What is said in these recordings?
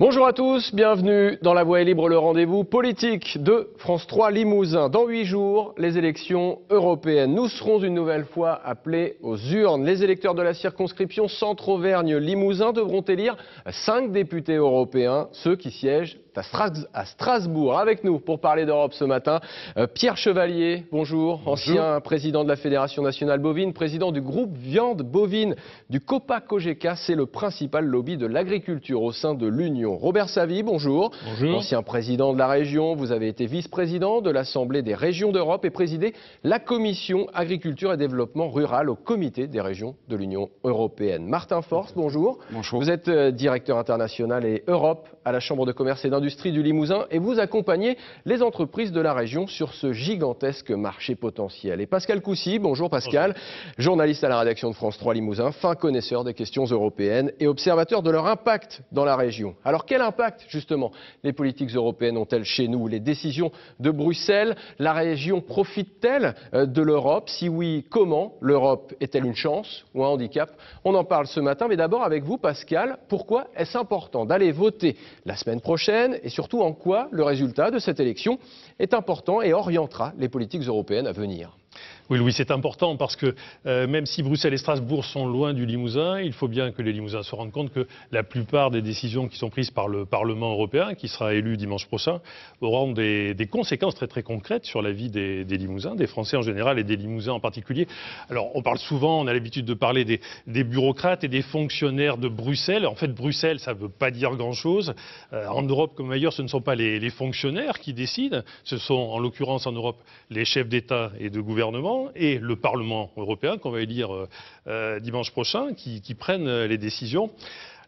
Bonjour à tous, bienvenue dans La Voix est libre, le rendez-vous politique de France 3 Limousin. Dans 8 jours, les élections européennes. Nous serons une nouvelle fois appelés aux urnes. Les électeurs de la circonscription Centre-Auvergne-Limousin devront élire 5 députés européens, ceux qui siègent à Strasbourg. Avec nous pour parler d'Europe ce matin, Pierre Chevalier, bonjour, ancien président de la Fédération nationale bovine, président du groupe viande bovine du COPA-COGECA, c'est le principal lobby de l'agriculture au sein de l'Union. Robert Savy, bonjour. Bonjour. Ancien président de la région, vous avez été vice-président de l'Assemblée des régions d'Europe et présidé la commission agriculture et développement rural au comité des régions de l'Union européenne. Martin Forst, bonjour. Bonjour. Vous êtes directeur international et Europe à la Chambre de commerce et d'industrie du Limousin et vous accompagnez les entreprises de la région sur ce gigantesque marché potentiel. Et Pascal Coucy, bonjour Pascal, bonjour. Journaliste à la rédaction de France 3 Limousin, fin connaisseur des questions européennes et observateur de leur impact dans la région. Alors quel impact justement les politiques européennes ont-elles chez nous? Les décisions de Bruxelles, la région profite-t-elle de l'Europe? Si oui, comment? L'Europe est-elle une chance ou un handicap? On en parle ce matin, mais d'abord avec vous Pascal, pourquoi est-ce important d'aller voter la semaine prochaine et surtout en quoi le résultat de cette élection est important et orientera les politiques européennes à venir? Oui, Louis, c'est important parce que même si Bruxelles et Strasbourg sont loin du Limousin, il faut bien que les Limousins se rendent compte que la plupart des décisions qui sont prises par le Parlement européen, qui sera élu dimanche prochain, auront des conséquences très très concrètes sur la vie des Limousins, des Français en général et des Limousins en particulier. Alors on parle souvent, on a l'habitude de parler des bureaucrates et des fonctionnaires de Bruxelles. En fait, Bruxelles, ça ne veut pas dire grand-chose. En Europe comme ailleurs, ce ne sont pas les fonctionnaires qui décident, ce sont en l'occurrence en Europe les chefs d'État et de gouvernement et le Parlement européen, qu'on va élire dimanche prochain, qui prennent les décisions.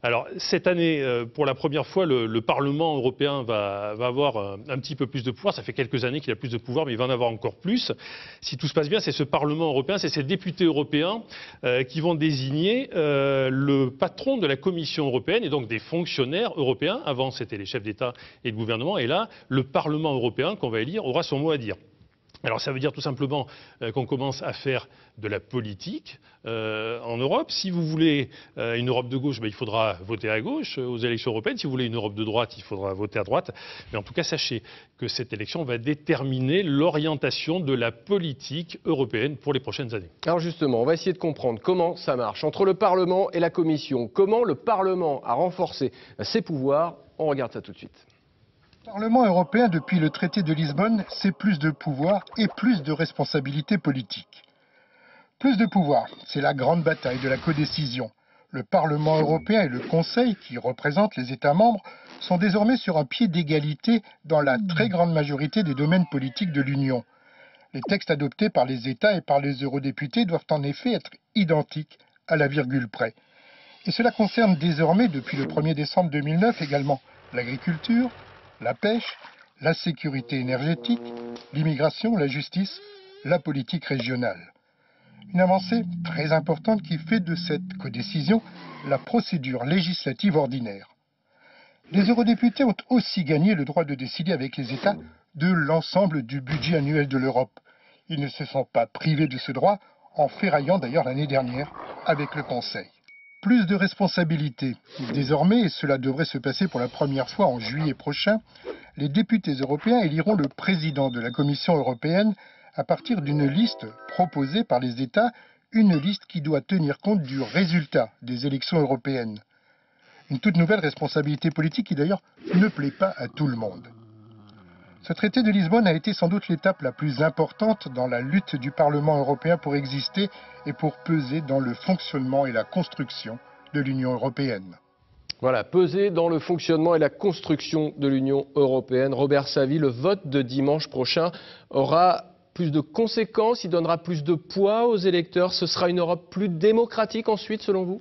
Alors, cette année, pour la première fois, le Parlement européen va avoir un petit peu plus de pouvoir. Ça fait quelques années qu'il a plus de pouvoir, mais il va en avoir encore plus. Si tout se passe bien, c'est ce Parlement européen, c'est ces députés européens qui vont désigner le patron de la Commission européenne et donc des fonctionnaires européens. Avant, c'était les chefs d'État et de gouvernement. Et là, le Parlement européen qu'on va élire aura son mot à dire. Alors ça veut dire tout simplement qu'on commence à faire de la politique en Europe. Si vous voulez une Europe de gauche, il faudra voter à gauche aux élections européennes. Si vous voulez une Europe de droite, il faudra voter à droite. Mais en tout cas, sachez que cette élection va déterminer l'orientation de la politique européenne pour les prochaines années. Alors justement, on va essayer de comprendre comment ça marche entre le Parlement et la Commission. Comment le Parlement a renforcé ses pouvoirs. On regarde ça tout de suite. Le Parlement européen, depuis le traité de Lisbonne, c'est plus de pouvoir et plus de responsabilités politiques. Plus de pouvoir, c'est la grande bataille de la codécision. Le Parlement européen et le Conseil, qui représentent les États membres, sont désormais sur un pied d'égalité dans la très grande majorité des domaines politiques de l'Union. Les textes adoptés par les États et par les eurodéputés doivent en effet être identiques à la virgule près. Et cela concerne désormais, depuis le 1er décembre 2009, également l'agriculture, la pêche, la sécurité énergétique, l'immigration, la justice, la politique régionale. Une avancée très importante qui fait de cette codécision la procédure législative ordinaire. Les eurodéputés ont aussi gagné le droit de décider avec les États de l'ensemble du budget annuel de l'Europe. Ils ne se sont pas privés de ce droit, en ferraillant d'ailleurs l'année dernière avec le Conseil. Plus de responsabilités. Désormais, et cela devrait se passer pour la première fois en juillet prochain, les députés européens éliront le président de la Commission européenne à partir d'une liste proposée par les États, une liste qui doit tenir compte du résultat des élections européennes. Une toute nouvelle responsabilité politique qui d'ailleurs ne plaît pas à tout le monde. Ce traité de Lisbonne a été sans doute l'étape la plus importante dans la lutte du Parlement européen pour exister et pour peser dans le fonctionnement et la construction de l'Union européenne. Voilà, peser dans le fonctionnement et la construction de l'Union européenne. Robert Savy, le vote de dimanche prochain aura plus de conséquences, il donnera plus de poids aux électeurs. Ce sera une Europe plus démocratique ensuite, selon vous ?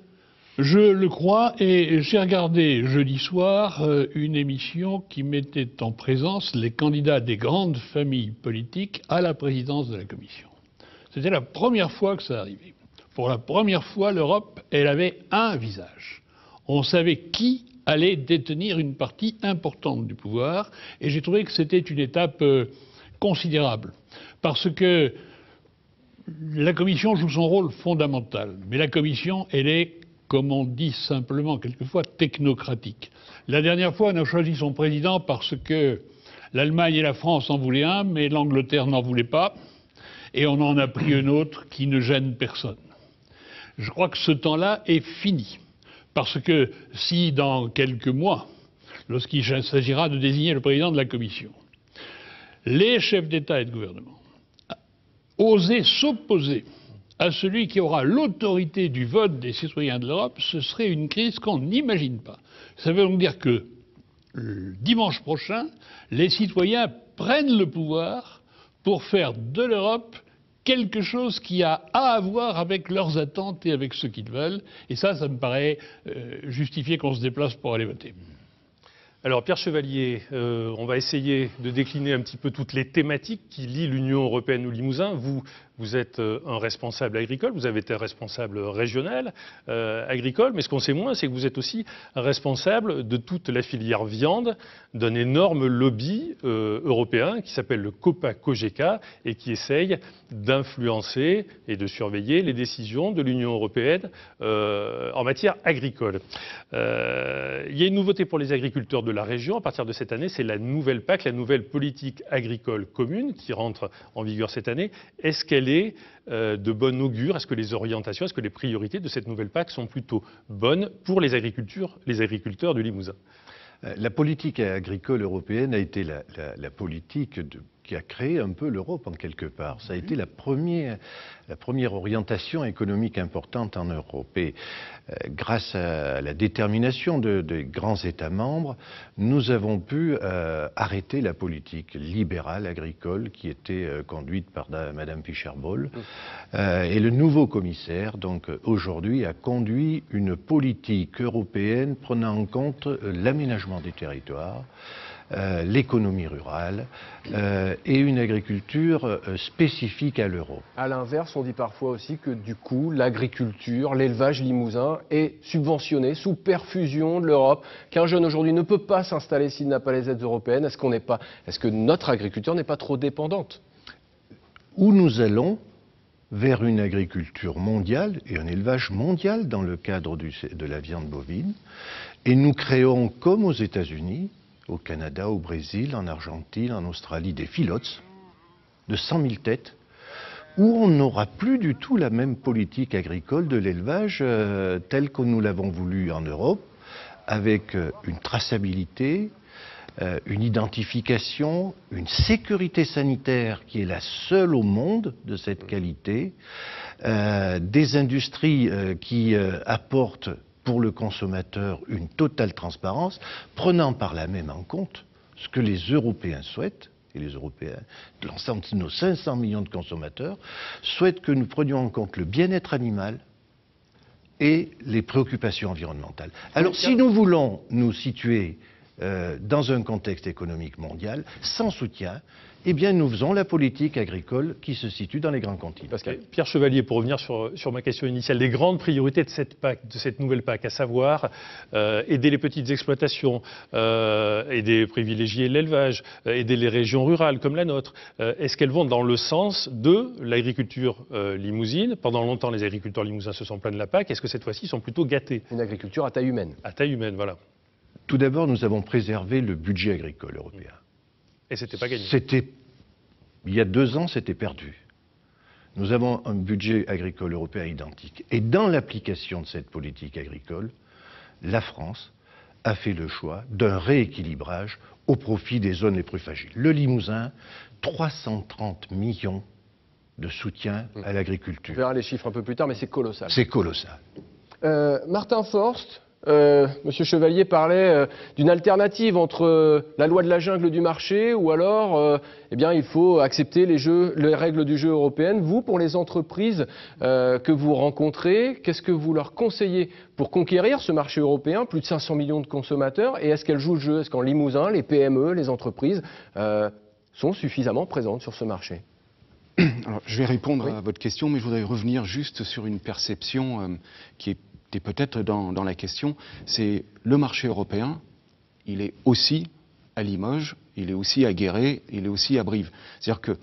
Je le crois et j'ai regardé jeudi soir une émission qui mettait en présence les candidats des grandes familles politiques à la présidence de la Commission. C'était la première fois que ça arrivait. Pour la première fois, l'Europe, elle avait un visage. On savait qui allait détenir une partie importante du pouvoir et j'ai trouvé que c'était une étape considérable parce que la Commission joue son rôle fondamental. Mais la Commission, elle est comme on dit simplement quelquefois, technocratique. La dernière fois, on a choisi son président parce que l'Allemagne et la France en voulaient un, mais l'Angleterre n'en voulait pas, et on en a pris un autre qui ne gêne personne. Je crois que ce temps-là est fini, parce que si dans quelques mois, lorsqu'il s'agira de désigner le président de la Commission, les chefs d'État et de gouvernement osaient s'opposer à celui qui aura l'autorité du vote des citoyens de l'Europe, ce serait une crise qu'on n'imagine pas. Ça veut donc dire que dimanche prochain, les citoyens prennent le pouvoir pour faire de l'Europe quelque chose qui a à voir avec leurs attentes et avec ce qu'ils veulent. Et ça me paraît justifier qu'on se déplace pour aller voter. Alors Pierre Chevalier, on va essayer de décliner un petit peu toutes les thématiques qui lient l'Union européenne au Limousin. Vous êtes un responsable agricole, vous avez été responsable régional agricole, mais ce qu'on sait moins, c'est que vous êtes aussi un responsable de toute la filière viande d'un énorme lobby européen qui s'appelle le COPA-COGECA et qui essaye d'influencer et de surveiller les décisions de l'Union européenne en matière agricole. Il y a une nouveauté pour les agriculteurs de la région à partir de cette année, c'est la nouvelle PAC, la nouvelle politique agricole commune qui rentre en vigueur cette année. Est-ce qu'elle est de bon augure? Est-ce que les orientations, est-ce que les priorités de cette nouvelle PAC sont plutôt bonnes pour les agriculteurs du Limousin? La politique agricole européenne a été la politique qui a créé un peu l'Europe en quelque part. Ça a été la première orientation économique importante en Europe. Et grâce à la détermination des grands États membres, nous avons pu arrêter la politique libérale agricole qui était conduite par Madame Fischer-Boel. Et le nouveau commissaire, donc aujourd'hui, a conduit une politique européenne prenant en compte l'aménagement des territoires, l'économie rurale et une agriculture spécifique à l'Europe. À l'inverse, on dit parfois aussi que du coup, l'agriculture, l'élevage limousin est subventionné sous perfusion de l'Europe, qu'un jeune aujourd'hui ne peut pas s'installer s'il n'a pas les aides européennes. Est-ce que notre agriculture n'est pas trop dépendante? Où nous allons vers une agriculture mondiale et un élevage mondial dans le cadre de la viande bovine, et nous créons, comme aux États-Unis, au Canada, au Brésil, en Argentine, en Australie, des filotes de 100 000 têtes, où on n'aura plus du tout la même politique agricole de l'élevage telle que nous l'avons voulu en Europe, avec une traçabilité, une identification, une sécurité sanitaire qui est la seule au monde de cette qualité, des industries qui apportent pour le consommateur une totale transparence, prenant par là même en compte ce que les Européens souhaitent, et les Européens, l'ensemble de nos 500 millions de consommateurs, souhaitent que nous prenions en compte le bien-être animal et les préoccupations environnementales. Alors si nous voulons nous situer dans un contexte économique mondial, sans soutien, eh bien nous faisons la politique agricole qui se situe dans les grands continents. Pascal. Pierre Chevalier, pour revenir sur ma question initiale, les grandes priorités de cette PAC, de cette nouvelle PAC, à savoir aider les petites exploitations, aider, privilégier l'élevage, aider les régions rurales comme la nôtre, est-ce qu'elles vont dans le sens de l'agriculture limousine? Pendant longtemps, les agriculteurs limousins se sont plaints de la PAC. Est-ce que cette fois-ci, ils sont plutôt gâtés? Une agriculture à taille humaine. À taille humaine, voilà. Tout d'abord, nous avons préservé le budget agricole européen. Et c'était pas gagné. Il y a 2 ans, c'était perdu. Nous avons un budget agricole européen identique. Et dans l'application de cette politique agricole, la France a fait le choix d'un rééquilibrage au profit des zones les plus fragiles. Le Limousin, 330 millions de soutien à l'agriculture. On verra les chiffres un peu plus tard, mais c'est colossal. C'est colossal. Martin Forst, Monsieur Chevalier parlait d'une alternative entre la loi de la jungle du marché ou alors eh bien, il faut accepter les règles du jeu européennes. Vous, pour les entreprises que vous rencontrez, qu'est-ce que vous leur conseillez pour conquérir ce marché européen, plus de 500 millions de consommateurs, et est-ce qu'elles jouent le jeu? Est-ce qu'en Limousin, les PME, les entreprises sont suffisamment présentes sur ce marché? Alors, je vais répondre à votre question, mais je voudrais revenir juste sur une perception qui était peut-être dans la question. C'est le marché européen, il est aussi à Limoges, il est aussi à Guéret, il est aussi à Brive. C'est-à-dire que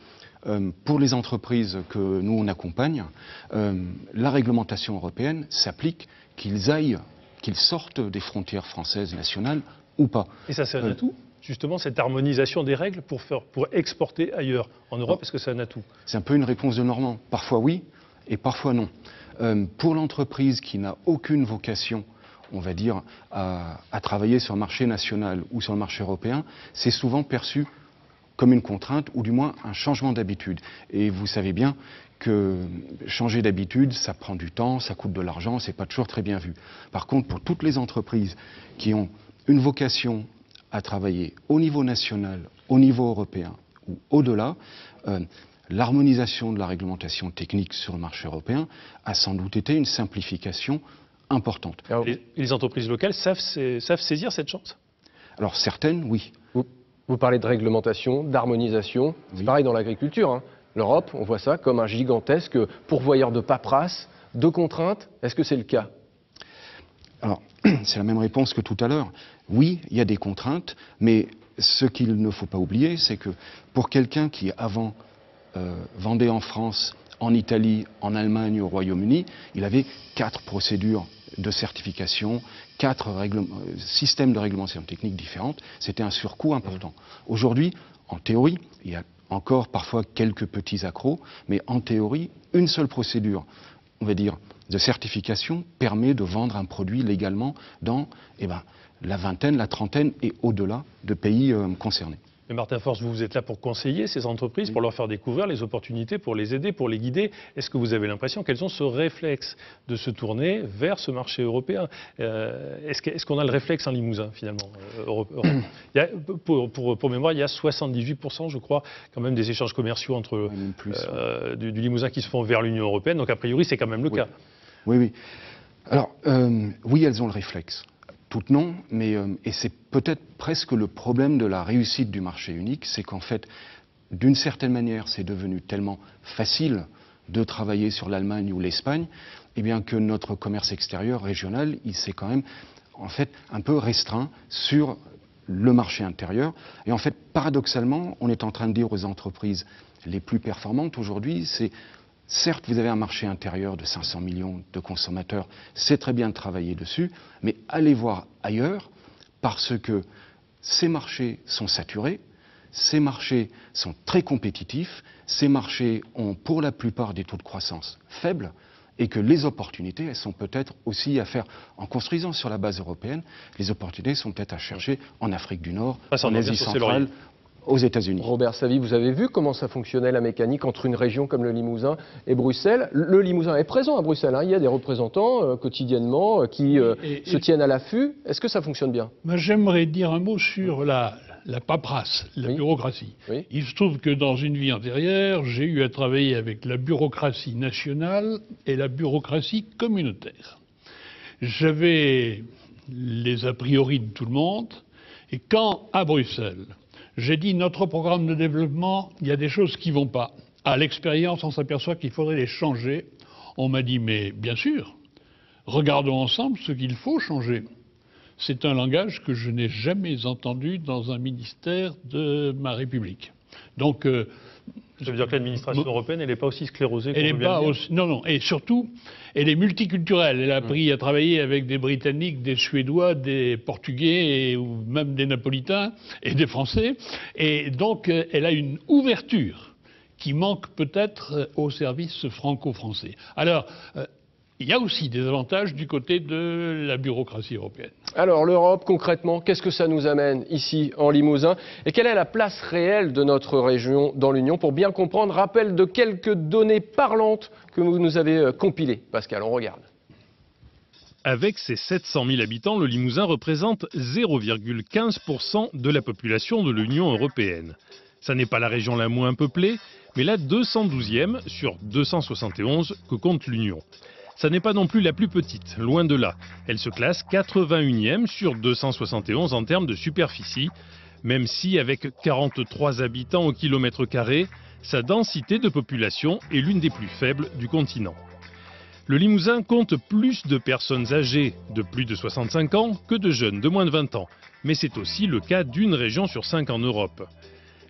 pour les entreprises que nous on accompagne, la réglementation européenne s'applique qu'ils sortent des frontières françaises nationales ou pas. Et ça, c'est un atout, justement, cette harmonisation des règles pour exporter ailleurs. En Europe, est-ce que c'est un atout? C'est un peu une réponse de Normand. Parfois oui et parfois non. Pour l'entreprise qui n'a aucune vocation, on va dire, à travailler sur le marché national ou sur le marché européen, c'est souvent perçu comme une contrainte ou du moins un changement d'habitude. Et vous savez bien que changer d'habitude, ça prend du temps, ça coûte de l'argent, c'est pas toujours très bien vu. Par contre, pour toutes les entreprises qui ont une vocation à travailler au niveau national, au niveau européen ou au-delà, l'harmonisation de la réglementation technique sur le marché européen a sans doute été une simplification importante. Alors, les entreprises locales savent saisir cette chance? Alors certaines, oui. Vous parlez de réglementation, d'harmonisation, c'est pareil dans l'agriculture, hein. L'Europe, on voit ça comme un gigantesque pourvoyeur de paperasse, de contraintes. Est-ce que c'est le cas? Alors, c'est la même réponse que tout à l'heure. Oui, il y a des contraintes, mais ce qu'il ne faut pas oublier, c'est que pour quelqu'un qui avant vendait en France, en Italie, en Allemagne, au Royaume-Uni, il avait 4 procédures de certification, 4 systèmes de réglementation technique différentes. C'était un surcoût important. Aujourd'hui, en théorie, il y a encore parfois quelques petits accros, mais en théorie, une seule procédure, on va dire, de certification permet de vendre un produit légalement dans la vingtaine, la trentaine et au-delà de pays concernés. Mais Martin Forst, vous êtes là pour conseiller ces entreprises, pour leur faire découvrir les opportunités, pour les aider, pour les guider. Est-ce que vous avez l'impression qu'elles ont ce réflexe de se tourner vers ce marché européen? Est-ce qu'on a le réflexe en Limousin, finalement, pour mémoire, il y a 78%, je crois, quand même, des échanges commerciaux entre du Limousin qui se font vers l'Union européenne. Donc, a priori, c'est quand même le cas. Oui. Alors, oui, elles ont le réflexe. Toutes non, mais et c'est peut-être presque le problème de la réussite du marché unique, c'est qu'en fait, d'une certaine manière, c'est devenu tellement facile de travailler sur l'Allemagne ou l'Espagne, eh bien que notre commerce extérieur régional, il s'est quand même en fait un peu restreint sur le marché intérieur. Et en fait, paradoxalement, on est en train de dire aux entreprises les plus performantes aujourd'hui, c'est certes, vous avez un marché intérieur de 500 millions de consommateurs, c'est très bien de travailler dessus, mais allez voir ailleurs, parce que ces marchés sont saturés, ces marchés sont très compétitifs, ces marchés ont pour la plupart des taux de croissance faibles, et que les opportunités, elles sont peut-être aussi à faire, en construisant sur la base européenne, les opportunités sont peut-être à chercher en Afrique du Nord, en Asie centrale, aux États-Unis. Robert Savy, vous avez vu comment ça fonctionnait la mécanique entre une région comme le Limousin et Bruxelles? Le Limousin est présent à Bruxelles, hein. Il y a des représentants quotidiennement qui se tiennent à l'affût. Est-ce que ça fonctionne bien? J'aimerais dire un mot sur la paperasse, la bureaucratie. Oui. Il se trouve que dans une vie antérieure, j'ai eu à travailler avec la bureaucratie nationale et la bureaucratie communautaire. J'avais les a priori de tout le monde, et quand, à Bruxelles, j'ai dit notre programme de développement, il y a des choses qui ne vont pas. À l'expérience, on s'aperçoit qu'il faudrait les changer. On m'a dit, mais bien sûr, regardons ensemble ce qu'il faut changer. C'est un langage que je n'ai jamais entendu dans un ministère de ma République. Donc, ça veut dire que l'administration européenne, elle n'est pas aussi sclérosée qu'on veut bien le dire. Non. Et surtout, elle est multiculturelle. Elle a appris à travailler avec des Britanniques, des Suédois, des Portugais, ou même des Napolitains et des Français. Et donc, elle a une ouverture qui manque peut-être au service franco-français. Alors, il y a aussi des avantages du côté de la bureaucratie européenne. Alors l'Europe, concrètement, qu'est-ce que ça nous amène ici en Limousin? Et quelle est la place réelle de notre région dans l'Union? Pour bien comprendre, rappel de quelques données parlantes que vous nous avez compilées. Pascal, on regarde. Avec ses 700 000 habitants, le Limousin représente 0,15% de la population de l'Union européenne. Ça n'est pas la région la moins peuplée, mais la 212e sur 271 que compte l'Union. Ça n'est pas non plus la plus petite, loin de là. Elle se classe 81e sur 271 en termes de superficie, même si avec 43 habitants au kilomètre carré, sa densité de population est l'une des plus faibles du continent. Le Limousin compte plus de personnes âgées de plus de 65 ans que de jeunes de moins de 20 ans, mais c'est aussi le cas d'une région sur 5 en Europe.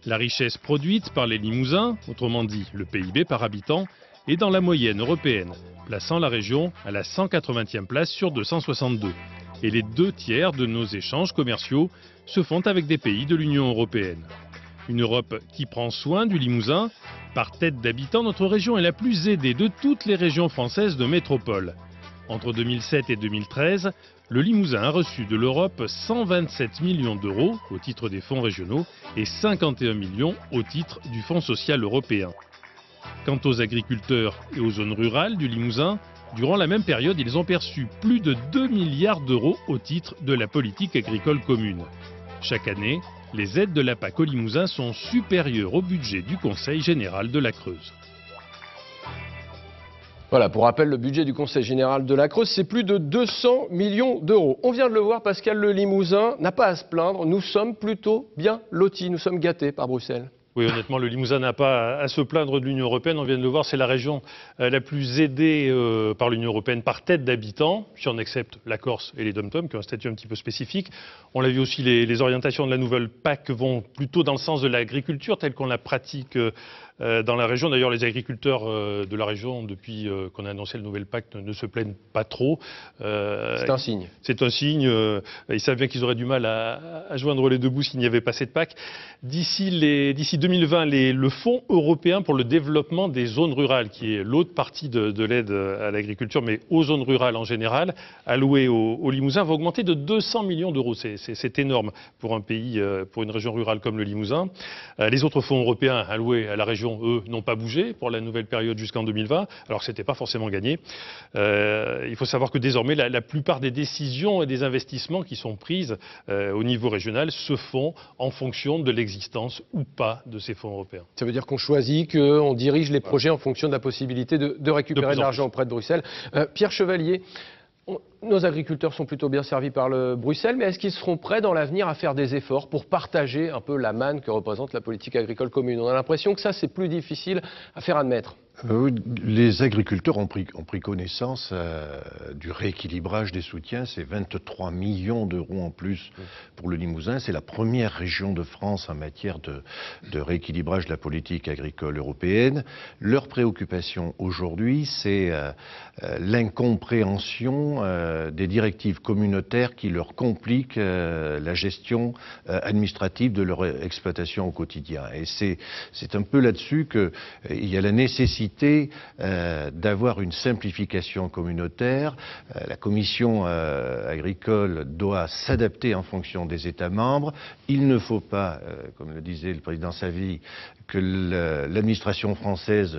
La richesse produite par les Limousins, autrement dit le PIB par habitant, est dans la moyenne européenne, plaçant la région à la 180e place sur 262. Et les 2/3 de nos échanges commerciaux se font avec des pays de l'Union européenne. Une Europe qui prend soin du Limousin. Par tête d'habitant, notre région est la plus aidée de toutes les régions françaises de métropole. Entre 2007 et 2013, le Limousin a reçu de l'Europe 127 millions d'euros au titre des fonds régionaux et 51 millions au titre du Fonds social européen. Quant aux agriculteurs et aux zones rurales du Limousin, durant la même période, ils ont perçu plus de 2 milliards d'euros au titre de la politique agricole commune. Chaque année, les aides de la PAC au Limousin sont supérieures au budget du Conseil général de la Creuse. Voilà, pour rappel, le budget du Conseil général de la Creuse, c'est plus de 200 millions d'euros. On vient de le voir, Pascal, le Limousin n'a pas à se plaindre. Nous sommes plutôt bien lotis, nous sommes gâtés par Bruxelles. Oui, honnêtement, le Limousin n'a pas à se plaindre de l'Union européenne. On vient de le voir, c'est la région la plus aidée par l'Union européenne par tête d'habitant, si on accepte la Corse et les DOM-TOM, qui ont un statut un petit peu spécifique. On l'a vu aussi, les orientations de la nouvelle PAC vont plutôt dans le sens de l'agriculture, telle qu'on la pratique dans la région. D'ailleurs, les agriculteurs de la région, depuis qu'on a annoncé la nouvelle PAC, ne se plaignent pas trop. C'est un signe. C'est un signe. Ils savent bien qu'ils auraient du mal à joindre les deux bouts s'il n'y avait pas cette PAC. D'ici 2020, le Fonds européen pour le développement des zones rurales, qui est l'autre partie de l'aide à l'agriculture, mais aux zones rurales en général, allouée au Limousin, va augmenter de 200 millions d'euros. C'est énorme pour un pays, pour une région rurale comme le Limousin. Les autres fonds européens alloués à la région, eux, n'ont pas bougé pour la nouvelle période jusqu'en 2020, alors que ce n'était pas forcément gagné. Il faut savoir que désormais, la plupart des décisions et des investissements qui sont prises au niveau régional se font en fonction de l'existence ou pas de ces fonds européens. Ça veut dire qu'on choisit, qu'on dirige les projets en fonction de la possibilité de récupérer de l'argent auprès de Bruxelles. Pierre Chevalier, nos agriculteurs sont plutôt bien servis par Bruxelles, mais est-ce qu'ils seront prêts dans l'avenir à faire des efforts pour partager un peu la manne que représente la politique agricole commune? On a l'impression que ça, c'est plus difficile à faire admettre. Oui, les agriculteurs ont pris connaissance du rééquilibrage des soutiens. C'est 23 millions d'euros en plus pour le Limousin. C'est la première région de France en matière de rééquilibrage de la politique agricole européenne. Leur préoccupation aujourd'hui, c'est l'incompréhension des directives communautaires qui leur compliquent la gestion administrative de leur exploitation au quotidien. Et c'est un peu là-dessus qu'il y a la nécessité d'avoir une simplification communautaire. La commission agricole doit s'adapter en fonction des États membres. Il ne faut pas, comme le disait le président Savy, que l'administration française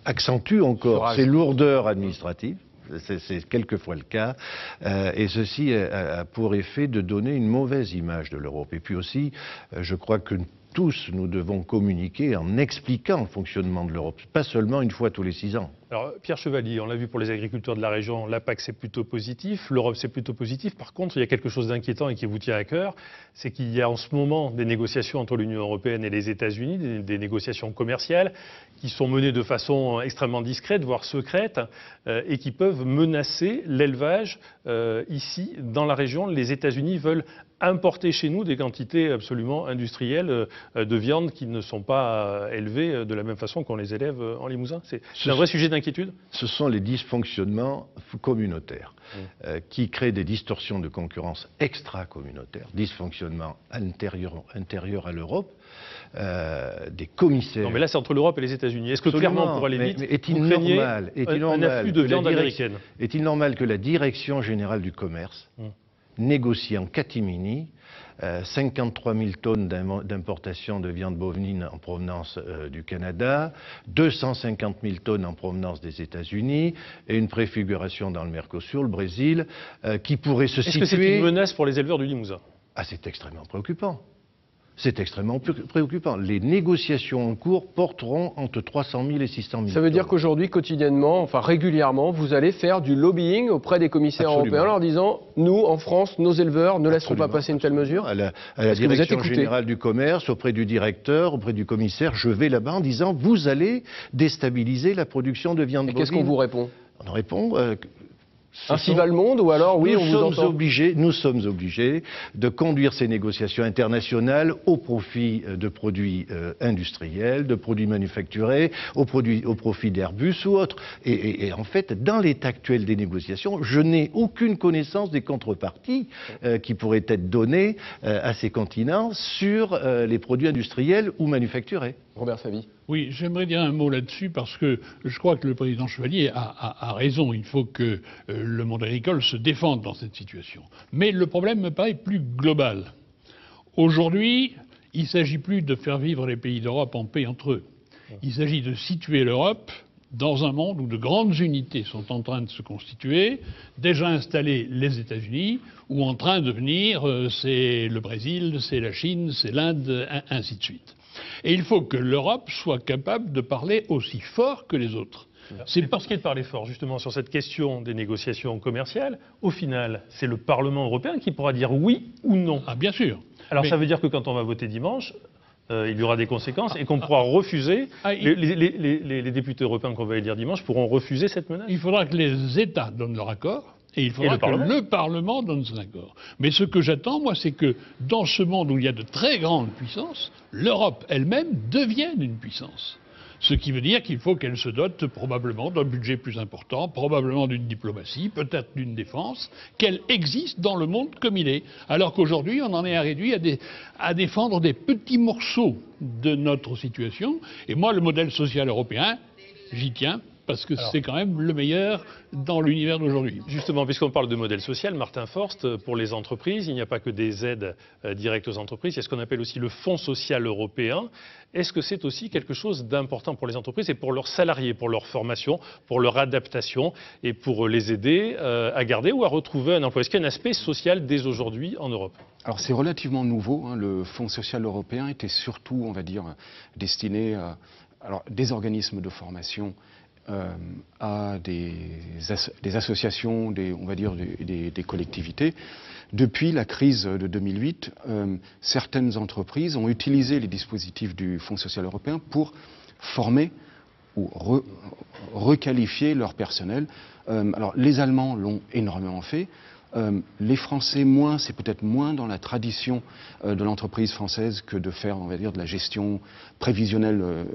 accentue encore ses lourdeurs administratives. C'est quelquefois le cas, et ceci a pour effet de donner une mauvaise image de l'Europe. Et puis aussi, je crois que tous, nous devons communiquer en expliquant le fonctionnement de l'Europe, pas seulement une fois tous les 6 ans. Alors, Pierre Chevalier, on l'a vu pour les agriculteurs de la région, la PAC c'est plutôt positif, l'Europe c'est plutôt positif. Par contre, il y a quelque chose d'inquiétant et qui vous tient à cœur, c'est qu'il y a en ce moment des négociations entre l'Union européenne et les États-Unis, des négociations commerciales qui sont menées de façon extrêmement discrète, voire secrète, et qui peuvent menacer l'élevage ici, dans la région. Les États-Unis veulent importer chez nous des quantités absolument industrielles de viande qui ne sont pas élevées de la même façon qu'on les élève en Limousin. C'est un vrai sujet d'inquiétude. Ce sont les dysfonctionnements communautaires qui créent des distorsions de concurrence extra-communautaires, dysfonctionnements intérieurs à l'Europe, des commissaires... Non mais là c'est entre l'Europe et les États-Unis. Est-ce que clairement pour aller vite, est-il vous craignez un afflux de viande américaine? Est-il normal que la Direction générale du commerce négocie en catimini 53 000 tonnes d'importation de viande bovine en provenance du Canada, 250 000 tonnes en provenance des États-Unis et une préfiguration dans le Mercosur, le Brésil, qui pourrait se situer... Est-ce que c'est une menace pour les éleveurs du Limousin? Ah, c'est extrêmement préoccupant. C'est extrêmement préoccupant. Les négociations en cours porteront entre 300 000 et 600 000 Ça veut dire qu'aujourd'hui, quotidiennement, enfin régulièrement, vous allez faire du lobbying auprès des commissaires européens en leur disant « Nous, en France, nos éleveurs ne laisseront pas passer une telle mesure ». À la Direction générale du commerce, auprès du directeur, auprès du commissaire, je vais là-bas en disant « Vous allez déstabiliser la production de viande bovine ». Et qu'est-ce qu'on vous répond? On répond Ainsi va le monde, ou alors, oui, on vous entend. Nous sommes obligés de conduire ces négociations internationales au profit de produits industriels, de produits manufacturés, au profit d'Airbus ou autres. Et en fait, dans l'état actuel des négociations, je n'ai aucune connaissance des contreparties qui pourraient être données à ces continents sur les produits industriels ou manufacturés. Robert Savy. Oui, j'aimerais dire un mot là-dessus parce que je crois que le président Chevalier a raison. Il faut que le monde agricole se défende dans cette situation. Mais le problème me paraît plus global. Aujourd'hui, il ne s'agit plus de faire vivre les pays d'Europe en paix entre eux. Il s'agit de situer l'Europe dans un monde où de grandes unités sont en train de se constituer, déjà installés les États-Unis, ou en train de venir, c'est le Brésil, c'est la Chine, c'est l'Inde, ainsi de suite. Et il faut que l'Europe soit capable de parler aussi fort que les autres. C'est pour ce qui est de parler fort, justement, sur cette question des négociations commerciales. Au final, c'est le Parlement européen qui pourra dire oui ou non. Ah, bien sûr. Alors ça veut dire que quand on va voter dimanche, il y aura des conséquences et qu'on pourra refuser. Les députés européens qu'on va élire dimanche pourront refuser cette menace. Il faudra que les États donnent leur accord. Et il faudra que le Parlement donne son accord. Mais ce que j'attends, moi, c'est que dans ce monde où il y a de très grandes puissances, l'Europe elle-même devienne une puissance. Ce qui veut dire qu'il faut qu'elle se dote probablement d'un budget plus important, probablement d'une diplomatie, peut-être d'une défense, qu'elle existe dans le monde comme il est. Alors qu'aujourd'hui, on en est réduit à défendre des petits morceaux de notre situation. Et moi, le modèle social européen, j'y tiens. Parce que c'est quand même le meilleur dans l'univers d'aujourd'hui. Justement, puisqu'on parle de modèle social, Martin Forst, pour les entreprises, il n'y a pas que des aides directes aux entreprises, il y a ce qu'on appelle aussi le Fonds social européen. Est-ce que c'est aussi quelque chose d'important pour les entreprises et pour leurs salariés, pour leur formation, pour leur adaptation et pour les aider à garder ou à retrouver un emploi? Est-ce qu'il y a un aspect social dès aujourd'hui en Europe? Alors c'est relativement nouveau, hein. Le Fonds social européen était surtout, on va dire, destiné à des organismes de formation, à des associations, on va dire des collectivités. Depuis la crise de 2008, certaines entreprises ont utilisé les dispositifs du Fonds social européen pour former ou requalifier leur personnel. Alors les Allemands l'ont énormément fait. Les Français moins, c'est peut-être moins dans la tradition de l'entreprise française que de faire, on va dire, de la gestion prévisionnelle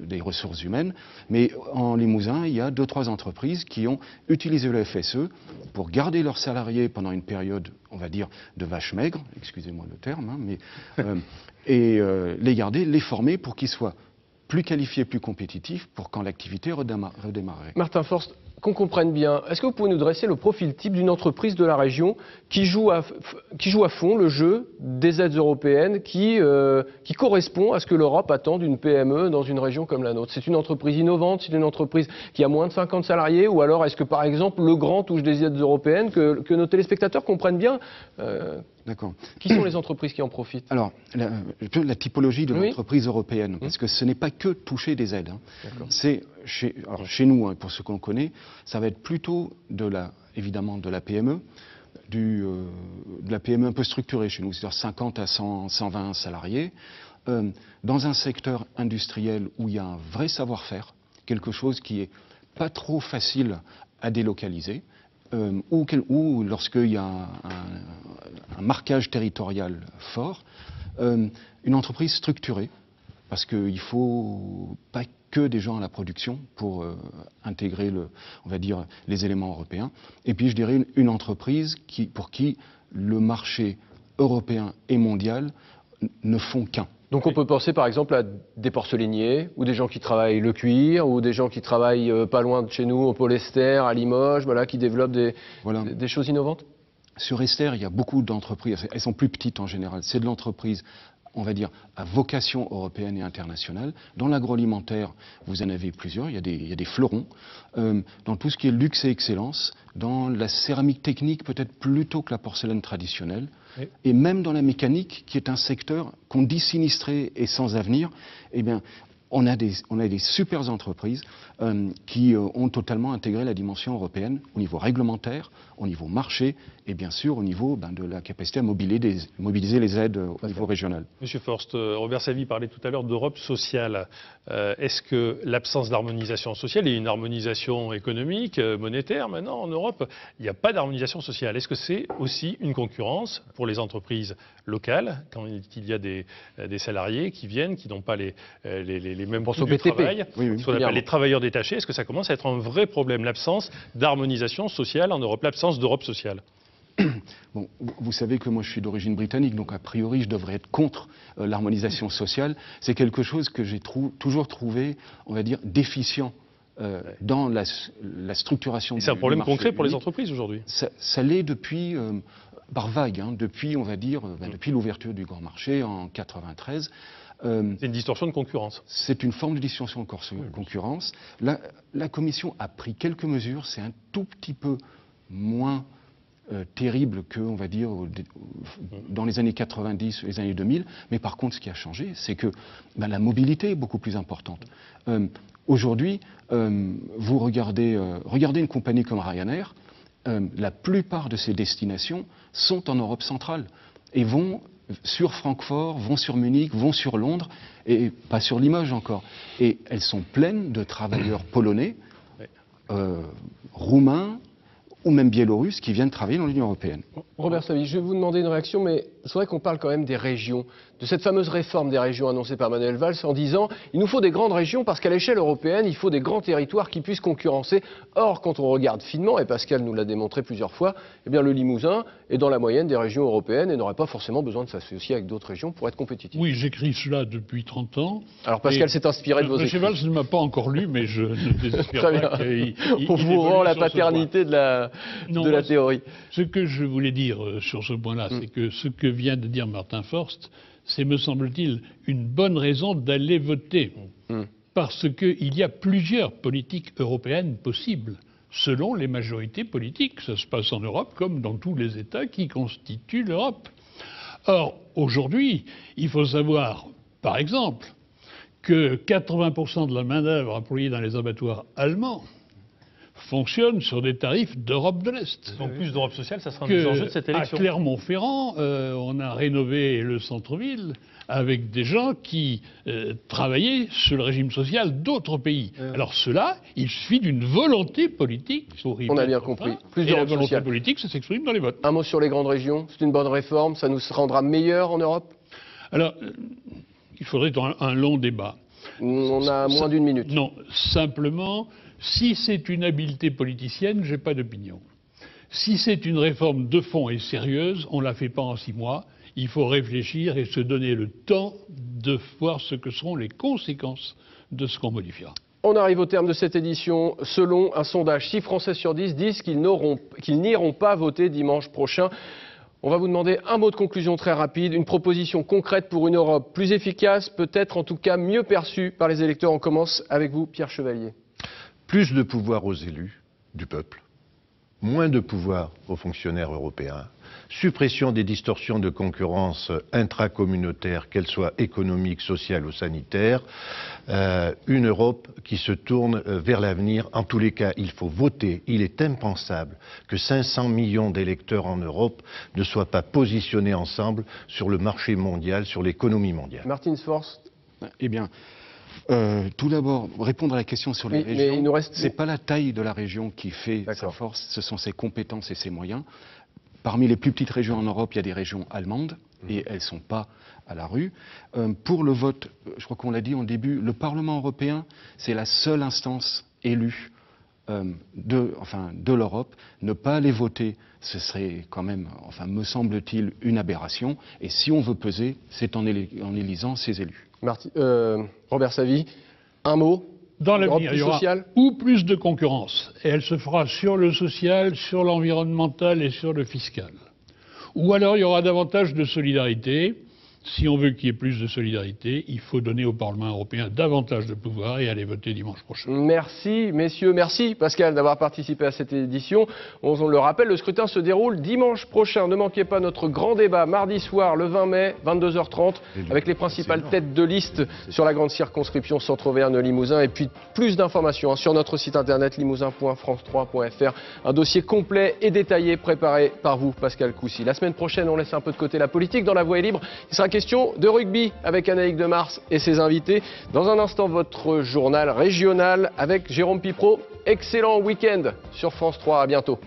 des ressources humaines. Mais en Limousin, il y a 2-3 entreprises qui ont utilisé le FSE pour garder leurs salariés pendant une période, on va dire, de vache maigre, excusez-moi le terme, hein, mais, les garder, les former pour qu'ils soient plus qualifiés, plus compétitifs pour quand l'activité redémarrerait. Martin Forst, qu'on comprenne bien, est-ce que vous pouvez nous dresser le profil type d'une entreprise de la région qui joue à fond le jeu des aides européennes, qui correspond à ce que l'Europe attend d'une PME dans une région comme la nôtre? C'est une entreprise innovante, c'est une entreprise qui a moins de 50 salariés, ou alors est-ce que par exemple Legrand touche des aides européennes, que nos téléspectateurs comprennent bien D'accord. Qui sont les entreprises qui en profitent? Alors, la typologie de l'entreprise européenne, parce que ce n'est pas que toucher des aides. Hein. C'est chez nous, hein, pour ceux qu'on connaît, ça va être plutôt évidemment de la PME, de la PME un peu structurée chez nous, c'est-à-dire 50 à 120 salariés, dans un secteur industriel où il y a un vrai savoir-faire, quelque chose qui est pas trop facile à délocaliser. Ou lorsqu'il y a un marquage territorial fort, une entreprise structurée, parce qu'il ne faut pas que des gens à la production pour intégrer, on va dire, les éléments européens. Et puis je dirais une entreprise pour qui le marché européen et mondial ne font qu'un. Donc on peut penser par exemple à des porcelainiers, ou des gens qui travaillent le cuir, ou des gens qui travaillent pas loin de chez nous au Polyester, à Limoges, voilà, qui développent des choses innovantes? Sur Esther, il y a beaucoup d'entreprises, elles sont plus petites en général, c'est de l'entreprise, on va dire, à vocation européenne et internationale. Dans l'agroalimentaire, vous en avez plusieurs, il y a des fleurons. Dans tout ce qui est luxe et excellence, dans la céramique technique peut-être plutôt que la porcelaine traditionnelle, et même dans la mécanique, qui est un secteur qu'on dit sinistré et sans avenir, eh bien, on a des super entreprises qui ont totalement intégré la dimension européenne au niveau réglementaire, au niveau marché et bien sûr au niveau de la capacité à mobiliser les aides au niveau régional. Monsieur Forst, Robert Savy parlait tout à l'heure d'Europe sociale. Est-ce que l'absence d'harmonisation sociale et une harmonisation économique, monétaire maintenant en Europe, il n'y a pas d'harmonisation sociale? Est-ce que c'est aussi une concurrence pour les entreprises locales quand il y a des salariés qui viennent, qui n'ont pas les mêmes postes de travail, ce qu'on appelle les travailleurs détachés? Est-ce que ça commence à être un vrai problème, l'absence d'harmonisation sociale en Europe, l'absence d'Europe sociale? Bon, vous savez que moi je suis d'origine britannique, donc a priori je devrais être contre l'harmonisation sociale. C'est quelque chose que j'ai toujours trouvé, on va dire, déficient dans la structuration du marché. C'est un problème concret pour les entreprises aujourd'hui? Ça l'est depuis, par vague, depuis, on va dire, depuis l'ouverture du grand marché en 93. C'est une distorsion de concurrence. C'est une forme de distorsion de concurrence. La Commission a pris quelques mesures, c'est un tout petit peu moins terrible que, on va dire, dans les années 90, les années 2000. Mais par contre, ce qui a changé, c'est que la mobilité est beaucoup plus importante. Aujourd'hui, vous regardez une compagnie comme Ryanair, la plupart de ses destinations sont en Europe centrale et vont sur Francfort, vont sur Munich, vont sur Londres et pas sur Limoges encore. Et elles sont pleines de travailleurs polonais, roumains, ou même biélorusses qui viennent travailler dans l'Union européenne. Robert Savy, je vais vous demander une réaction, mais c'est vrai qu'on parle quand même des régions, de cette fameuse réforme des régions annoncée par Manuel Valls en disant il nous faut des grandes régions parce qu'à l'échelle européenne, il faut des grands territoires qui puissent concurrencer. Or, quand on regarde finement, et Pascal nous l'a démontré plusieurs fois, eh bien le Limousin est dans la moyenne des régions européennes et n'aurait pas forcément besoin de s'associer avec d'autres régions pour être compétitif. Oui, j'écris cela depuis 30 ans. Alors Pascal s'est inspiré de vos écrits. M. Valls ne m'a pas encore lu, mais je ne désespère pas qu'il on vous rend la paternité de la théorie. Ce que je voulais dire sur ce point-là, c'est que ce que vient de dire Martin Forst, c'est, me semble-t-il, une bonne raison d'aller voter. Parce qu'il y a plusieurs politiques européennes possibles, selon les majorités politiques. Ça se passe en Europe comme dans tous les États qui constituent l'Europe. Or, aujourd'hui, il faut savoir, par exemple, que 80% de la main-d'œuvre employée dans les abattoirs allemands fonctionne sur des tarifs d'Europe de l'Est. Donc plus d'Europe sociale, ça sera un des enjeux de cette élection. À Clermont-Ferrand, on a rénové le centre-ville avec des gens qui travaillaient sur le régime social d'autres pays. Alors cela, il suffit d'une volonté politique pour y On a bien compris. Plus et la volonté politique, ça s'exprime dans les votes. Un mot sur les grandes régions. C'est une bonne réforme. Ça nous rendra meilleurs en Europe? Alors, il faudrait un long débat. On a moins d'une minute. Non, simplement, si c'est une habileté politicienne, j'ai pas d'opinion. Si c'est une réforme de fond et sérieuse, on la fait pas en 6 mois. Il faut réfléchir et se donner le temps de voir ce que seront les conséquences de ce qu'on modifiera. On arrive au terme de cette édition. Selon un sondage, 6 Français sur 10 disent qu'ils n'iront pas voter dimanche prochain. On va vous demander un mot de conclusion très rapide, une proposition concrète pour une Europe plus efficace, peut-être en tout cas mieux perçue par les électeurs. On commence avec vous, Pierre Chevalier. Plus de pouvoir aux élus du peuple, moins de pouvoir aux fonctionnaires européens, suppression des distorsions de concurrence intracommunautaires, qu'elles soient économiques, sociales ou sanitaires, une Europe qui se tourne vers l'avenir. En tous les cas, il faut voter. Il est impensable que 500 millions d'électeurs en Europe ne soient pas positionnés ensemble sur le marché mondial, sur l'économie mondiale. Martin Forst. Eh bien, tout d'abord, répondre à la question sur les régions, c'est pas la taille de la région qui fait sa force, ce sont ses compétences et ses moyens. Parmi les plus petites régions en Europe, il y a des régions allemandes et elles ne sont pas à la rue. Pour le vote, je crois qu'on l'a dit en début, le Parlement européen, c'est la seule instance élue de l'Europe. Ne pas aller voter, ce serait quand même, enfin, me semble-t-il, une aberration. Et si on veut peser, c'est en élisant ces élus. Robert Savy, un mot. Dans l'avenir, il y aura ou plus de concurrence, et elle se fera sur le social, sur l'environnemental et sur le fiscal. Ou alors il y aura davantage de solidarité, Si on veut qu'il y ait plus de solidarité, il faut donner au Parlement européen davantage de pouvoir et aller voter dimanche prochain. Merci, messieurs. Merci, Pascal, d'avoir participé à cette édition. On le rappelle, le scrutin se déroule dimanche prochain. Ne manquez pas notre grand débat mardi soir, le 20 mai, 22h30, avec les principales têtes de liste sur la grande circonscription Centre-Auvergne-Limousin. Et puis, plus d'informations sur notre site internet limousin.france3.fr. Un dossier complet et détaillé préparé par vous, Pascal Coucy. La semaine prochaine, on laisse un peu de côté la politique. Dans La Voix est libre, il sera question de rugby avec Anaïque Demars et ses invités. Dans un instant, votre journal régional avec Jérôme Pipro. Excellent week-end sur France 3. À bientôt.